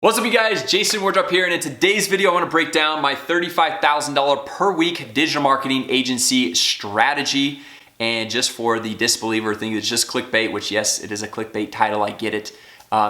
What's up you guys, Jason Wardrop here, and in today's video I want to break down my $35,000 per week digital marketing agency strategy. And just for the disbeliever thinking it's just clickbait, which yes, it is a clickbait title, I get it.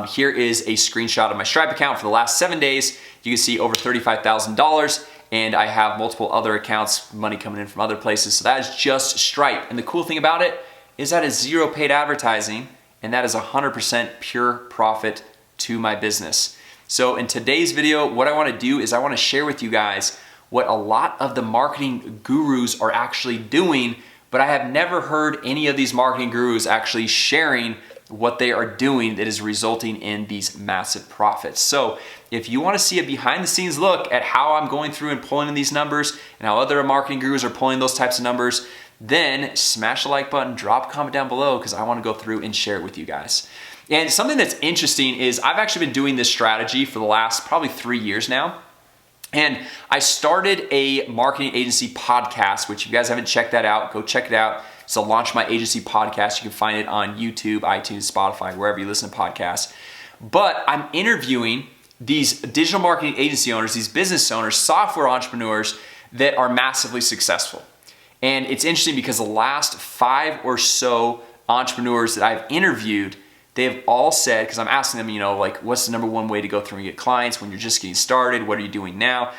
Here is a screenshot of my Stripe account for the last 7 days. You can see over $35,000, and I have multiple other accounts, money coming in from other places. So that is just Stripe. And the cool thing about it is that is zero paid advertising, and that is 100% pure profit to my business. So in today's video, what I want to do is I want to share with you guys what a lot of the marketing gurus are actually doing, but I have never heard any of these marketing gurus actually sharing what they are doing that is resulting in these massive profits. So if you want to see a behind the scenes look at how I'm going through and pulling in these numbers and how other marketing gurus are pulling those types of numbers, then smash the like button, drop a comment down below because I want to go through and share it with you guys. And something that's interesting is I've actually been doing this strategy for the last probably 3 years now. And I started a marketing agency podcast, which if you guys haven't checked that out, go check it out. It's a Launch My Agency podcast. You can find it on YouTube, iTunes, Spotify, wherever you listen to podcasts. But I'm interviewing these digital marketing agency owners, these business owners, software entrepreneurs that are massively successful. And it's interesting because the last 5 or so entrepreneurs that I've interviewed, they have all said, because I'm asking them, like, what's the number one way to go through and get clients when you're just getting started? What are you doing now?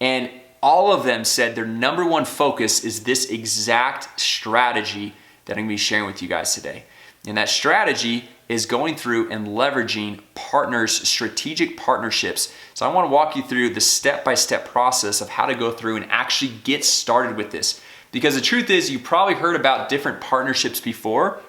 And all of them said their number one focus is this exact strategy that I'm gonna be sharing with you guys today. And that strategy is going through and leveraging partners, strategic partnerships. So I wanna walk you through the step-by-step process of how to go through and actually get started with this. Because the truth is, you probably heard about different partnerships before,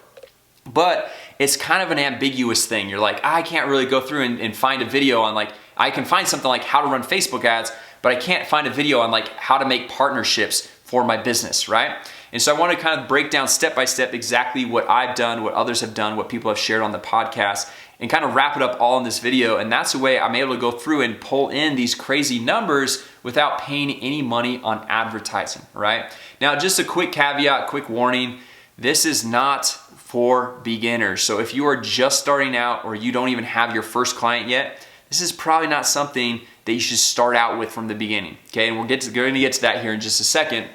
but it's kind of an ambiguous thing. You're like, I can't really go through and find a video on, like, I can find something like how to run Facebook ads, but I can't find a video on like how to make partnerships for my business, right? And so I want to kind of break down step by step exactly what I've done, what others have done, what people have shared on the podcast, and kind of wrap it up all in this video. And that's the way I'm able to go through and pull in these crazy numbers without paying any money on advertising, right? Now, just a quick caveat, quick warning, this is not for beginners. So if you are just starting out or you don't even have your first client yet, this is probably not something that you should start out with from the beginning, okay? And we're going to get to that here in just a second.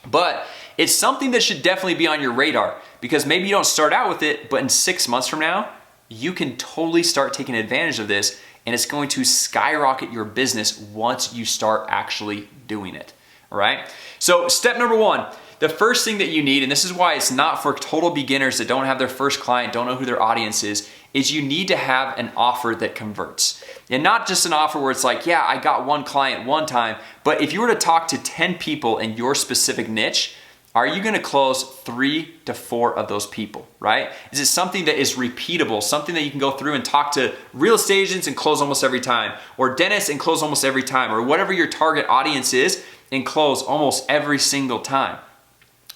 But it's something that should definitely be on your radar because maybe you don't start out with it, but in 6 months from now, you can totally start taking advantage of this and it's going to skyrocket your business once you start actually doing it, all right? So step number 1, the first thing that you need, and this is why it's not for total beginners that don't have their first client, don't know who their audience is you need to have an offer that converts. And not just an offer where it's like, yeah, I got one client one time, but if you were to talk to 10 people in your specific niche, are you gonna close 3 to 4 of those people, right? Is it something that is repeatable, something that you can go through and talk to real estate agents and close almost every time, or dentists and close almost every time, or whatever your target audience is and close almost every single time?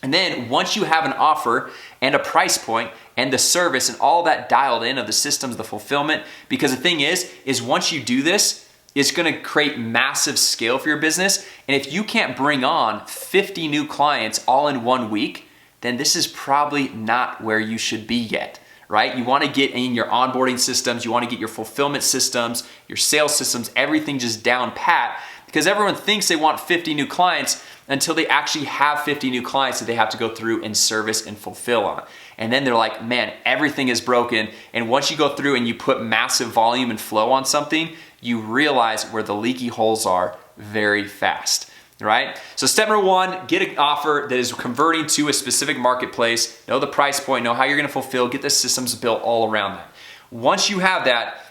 And then once you have an offer and a price point and the service and all that dialed in of the systems, the fulfillment, because the thing is once you do this, it's gonna create massive scale for your business. And if you can't bring on 50 new clients all in 1 week, then this is probably not where you should be yet, right? You wanna get in your onboarding systems, you wanna get your fulfillment systems, your sales systems, everything just down pat, because everyone thinks they want 50 new clients until they actually have 50 new clients that they have to go through and service and fulfill on. And then they're like, man, everything is broken. And once you go through and you put massive volume and flow on something, you realize where the leaky holes are very fast, right? So step number 1, get an offer that is converting to a specific marketplace, know the price point, know how you're gonna fulfill, get the systems built all around that. Once you have that,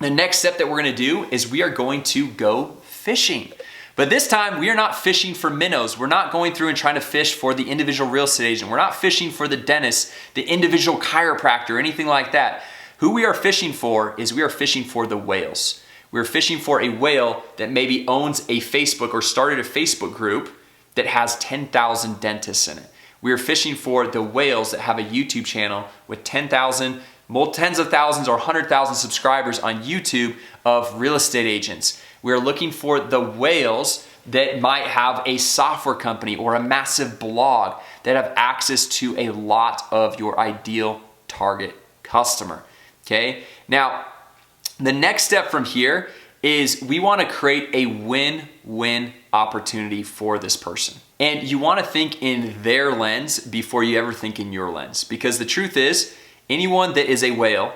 the next step that we're gonna do is we are going to go fishing. But this time, we are not fishing for minnows. We're not going through and trying to fish for the individual real estate agent. We're not fishing for the dentist, the individual chiropractor, anything like that. Who we are fishing for is we are fishing for the whales. We're fishing for a whale that maybe owns a Facebook or started a Facebook group that has 10,000 dentists in it. We are fishing for the whales that have a YouTube channel with 10,000, tens of thousands or 100,000 subscribers on YouTube of real estate agents. We're looking for the whales that might have a software company or a massive blog that have access to a lot of your ideal target customer, okay? Now, The next step from here is we want to create a win-win opportunity for this person. And you want to think in their lens before you ever think in your lens. Because the truth is, anyone that is a whale,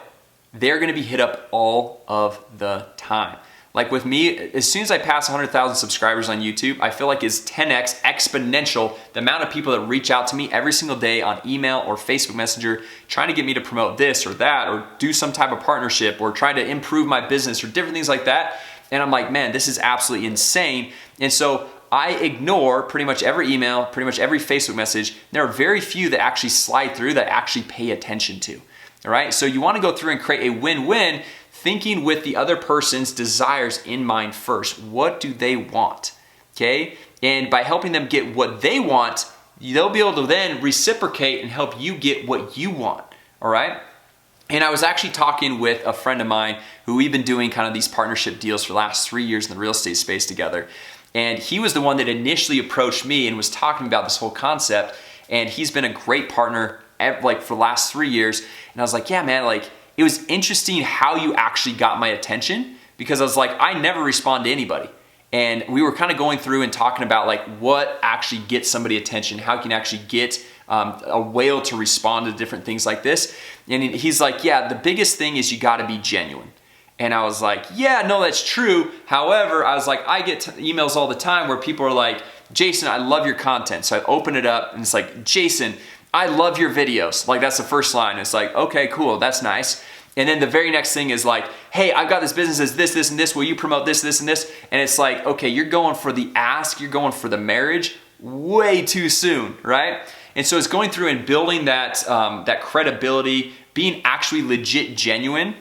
they're going to be hit up all of the time. Like with me, as soon as I pass 100,000 subscribers on YouTube, I feel like it's 10x exponential the amount of people that reach out to me every single day on email or Facebook Messenger trying to get me to promote this or that or do some type of partnership or try to improve my business or different things like that. And I'm like, man, this is absolutely insane. And so I ignore pretty much every email, pretty much every Facebook message. There are very few that actually slide through that actually pay attention to. All right, so you want to go through and create a win-win, thinking with the other person's desires in mind first. What do they want? Okay, and by helping them get what they want, they'll be able to then reciprocate and help you get what you want. All right. And I was actually talking with a friend of mine who we've been doing kind of these partnership deals for the last 3 years in the real estate space together. And he was the one that initially approached me and was talking about this whole concept. And he's been a great partner like for the last 3 years. And I was like, yeah, man, like it was interesting how you actually got my attention, because I was like, I never respond to anybody. And we were kind of going through and talking about like what actually gets somebody attention, how you can actually get a whale to respond to different things like this. And he's like, yeah, the biggest thing is you got to be genuine. And I was like, yeah, no, that's true. However, I was like, I get emails all the time where people are like, Jason, I love your content. So I open it up and it's like, Jason, I love your videos. Like that's the first line. It's like, okay, cool, that's nice. And then the very next thing is like, hey, I've got this business as this, this, and this. Will you promote this, this, and this? And it's like, okay, you're going for the ask, you're going for the marriage way too soon, right? And so it's going through and building that, that credibility, being actually legit genuine.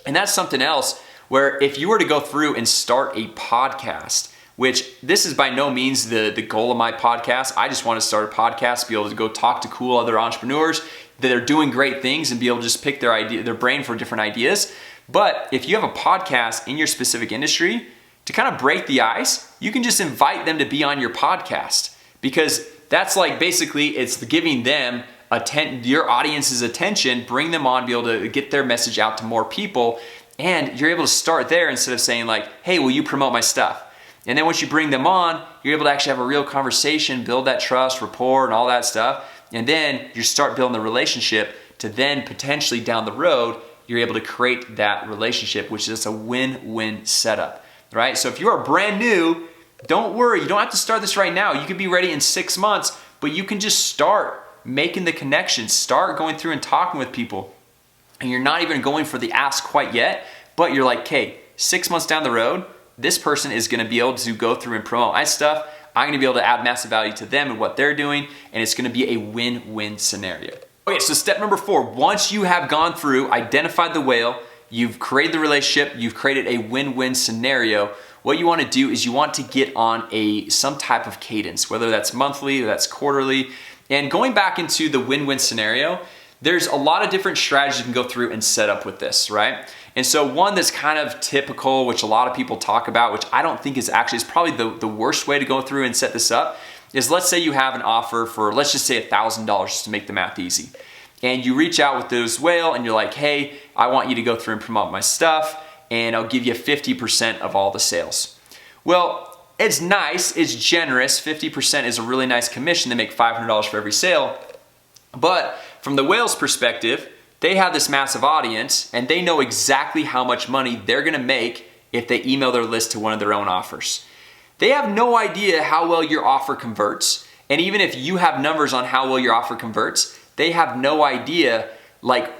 And that's something else where if you were to go through and start a podcast, which this is by no means the goal of my podcast. I just want to start a podcast, be able to go talk to cool other entrepreneurs that are doing great things and be able to just pick their brain for different ideas. But if you have a podcast in your specific industry, to kind of break the ice, you can just invite them to be on your podcast, because that's like basically it's giving them your audience's attention, bring them on, be able to get their message out to more people. And you're able to start there instead of saying like, hey, will you promote my stuff? And then once you bring them on, you're able to actually have a real conversation, build that trust, rapport, and all that stuff. And then you start building the relationship to then potentially down the road, you're able to create that relationship, which is a win-win setup, right? So if you are brand new, don't worry. You don't have to start this right now. You could be ready in 6 months, but you can just start making the connections, start going through and talking with people. And you're not even going for the ask quite yet, but you're like, okay, 6 months down the road, this person is going to be able to go through and promote my stuff. I'm going to be able to add massive value to them and what they're doing, and it's going to be a win-win scenario. Okay, so step number 4, once you have gone through, identified the whale, you've created the relationship, you've created a win-win scenario, what you want to do is you want to get on some type of cadence, whether that's monthly or that's quarterly. And going back into the win-win scenario, there's a lot of different strategies you can go through and set up with this, right? And so one that's kind of typical, which a lot of people talk about, which I don't think is probably the worst way to go through and set this up, is let's say you have an offer for, let's just say $1,000 just to make the math easy. And you reach out with this whale and you're like, hey, I want you to go through and promote my stuff and I'll give you 50% of all the sales. Well, it's nice, it's generous. 50% is a really nice commission. They make $500 for every sale. But from the whale's perspective, they have this massive audience and they know exactly how much money they're gonna make if they email their list to one of their own offers. They have no idea how well your offer converts. And even if you have numbers on how well your offer converts, they have no idea like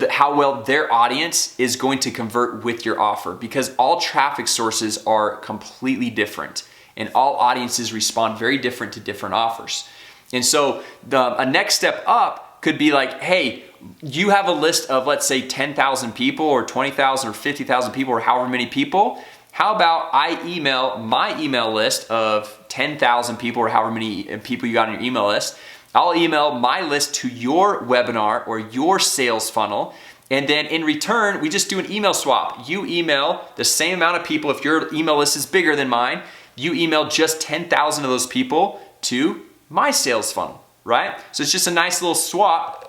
how well their audience is going to convert with your offer, because all traffic sources are completely different and all audiences respond very different to different offers. And so a next step up could be like, hey, you have a list of, let's say 10,000 people or 20,000 or 50,000 people or however many people. How about I email my email list of 10,000 people or however many people you got on your email list. I'll email my list to your webinar or your sales funnel. And then in return, we just do an email swap. You email the same amount of people. If your email list is bigger than mine, you email just 10,000 of those people to my sales funnel, right? So it's just a nice little swap.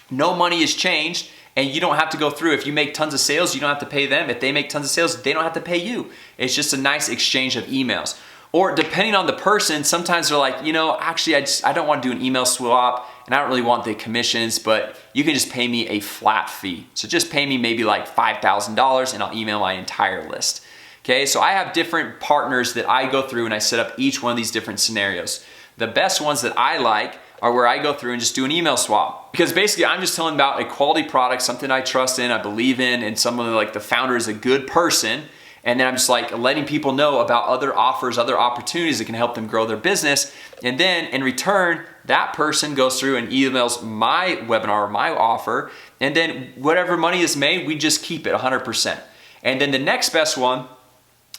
No money has changed. And you don't have to go through, if you make tons of sales, you don't have to pay them. If they make tons of sales, they don't have to pay you. It's just a nice exchange of emails. Or depending on the person, sometimes they're like, you know, actually I don't want to do an email swap and I don't really want the commissions, but you can just pay me a flat fee. So just pay me maybe like $5,000 and I'll email my entire list. Okay, so I have different partners that I go through and I set up each one of these different scenarios. The best ones that I like are where I go through and just do an email swap. Because basically I'm just telling about a quality product, something I trust in, I believe in, and someone like the founder is a good person. And then I'm just like letting people know about other offers, other opportunities that can help them grow their business. And then in return, that person goes through and emails my webinar or my offer. And then whatever money is made, we just keep it 100%. And then the next best one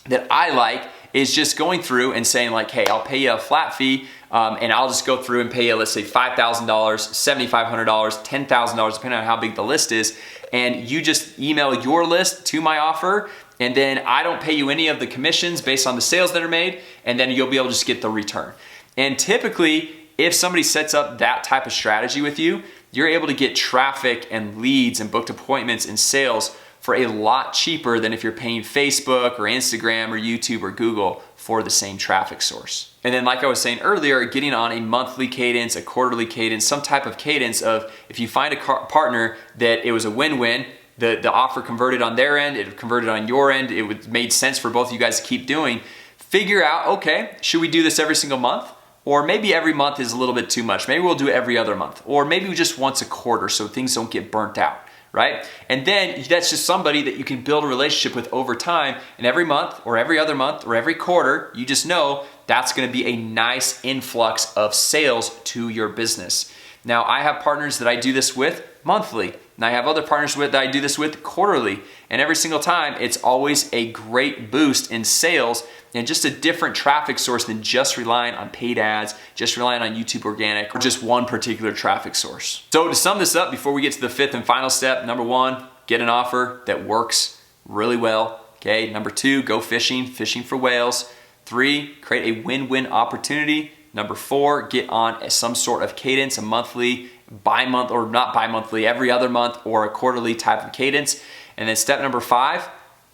that I like is just going through and saying like, hey, I'll pay you a flat fee and I'll just go through and pay you, let's say $5,000, $7,500, $10,000, depending on how big the list is. And you just email your list to my offer. And then I don't pay you any of the commissions based on the sales that are made. And then you'll be able to just get the return. And typically, if somebody sets up that type of strategy with you, you're able to get traffic and leads and booked appointments and sales for a lot cheaper than if you're paying Facebook or Instagram or YouTube or Google for the same traffic source. And then like I was saying earlier, getting on a monthly cadence, a quarterly cadence, some type of cadence of if you find a partner that it was a win-win, the offer converted on their end, it converted on your end, it made sense for both of you guys to keep doing, figure out, okay, should we do this every single month? Or maybe every month is a little bit too much. Maybe we'll do it every other month. Or maybe just once a quarter so things don't get burnt out. Right? And then that's just somebody that you can build a relationship with over time, and every month or every other month or every quarter, you just know that's gonna be a nice influx of sales to your business. Now, I have partners that I do this with monthly, and I have other partners that I do this with quarterly, and every single time, it's always a great boost in sales and just a different traffic source than just relying on paid ads, just relying on YouTube organic, or just one particular traffic source. So to sum this up, before we get to the fifth and final step, number one, get an offer that works really well, okay? Number two, go fishing for whales. Three, create a win-win opportunity. Number four, get on some sort of cadence, a monthly, bi-month, or not bi-monthly, every other month, or a quarterly type of cadence. And then step number five,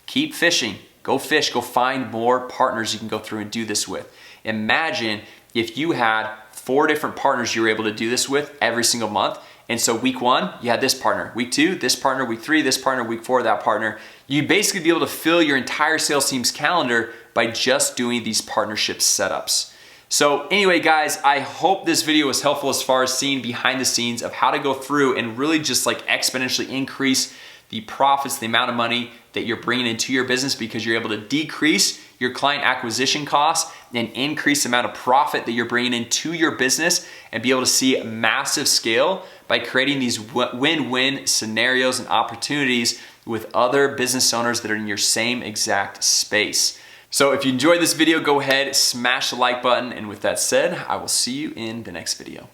keep fishing. Go fish, go find more partners you can go through and do this with. Imagine if you had 4 different partners you were able to do this with every single month. And so week 1, you had this partner. Week 2, this partner. Week 3, this partner. Week 4, that partner. You'd basically be able to fill your entire sales team's calendar by just doing these partnership setups. So anyway, guys, I hope this video was helpful as far as seeing behind the scenes of how to go through and really just like exponentially increase the profits, the amount of money that you're bringing into your business, because you're able to decrease your client acquisition costs and increase the amount of profit that you're bringing into your business, and be able to see massive scale by creating these win-win scenarios and opportunities with other business owners that are in your same exact space. So if you enjoyed this video, go ahead, smash the like button. And with that said, I will see you in the next video.